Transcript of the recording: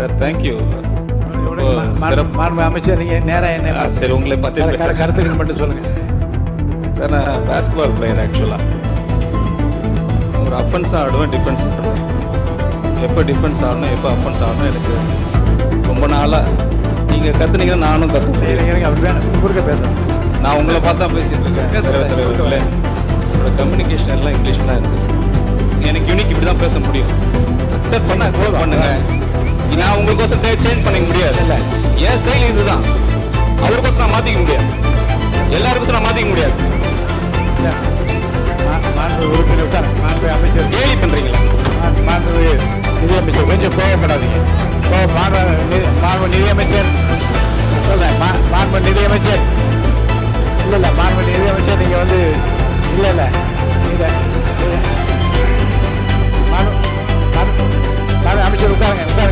Sir thank you. மாண்பு அமைச்சர் நீங்க நேரா என்ன சரி உங்களை பார்த்து கருத்துக்கள் மட்டும் சொல்லுங்க சார். நான் பேஸ்கெட்பால் பிளேயர் ஆக்சுவலாக. ஒரு அஃபென்ஸ் ஆடுவேன், டிஃபென்ஸ் ஆடுவேன். எப்போ டிஃபென்ஸ் ஆடணும் எப்போ அஃபென்ஸ் ஆடணும் எனக்கு ரொம்ப நாளாக நீங்கள் கற்றுனீங்கன்னா நானும் கற்றுக்கிறேன். அப்படி வேணும் குறுக்க பேசுறேன். நான் உங்களை பார்த்தா பேசிட்டு இருக்கேன். தலைவர்களே என்னோட கம்யூனிகேஷன் எல்லாம் இங்கிலீஷ் தான் இருக்குது. எனக்கு யூனிக் இப்படி தான் பேச முடியும். அக்செப்ட் பண்ண அக்செப்ட் பண்ணுங்க. நான் உங்களுக்கோசம் சேஞ்ச் பண்ணிக்க முடியாது. இல்லை என் ஸ்டைல் இதுதான். அவருக்கோசம் நான் மாற்றிக்க முடியாது. எல்லாருக்கோசம் நான் மாற்றிக்க முடியாது. மாண்பு உறுப்பினர் உட்கார. மாண்பு அமைச்சர் கேலி பண்ணுறீங்களா? மாண்பு நிதியமைச்சர் கொஞ்சம் கோவப்படாதீங்க. மாண்பு நிதியமைச்சர் சொல்றேன். மாண்பு நிதியமைச்சர் இல்லை மாண்பு நிதியமைச்சர் நீங்க வந்து இல்லை நீங்க அமைச்சர் உட்காருங்க உட்காருங்க.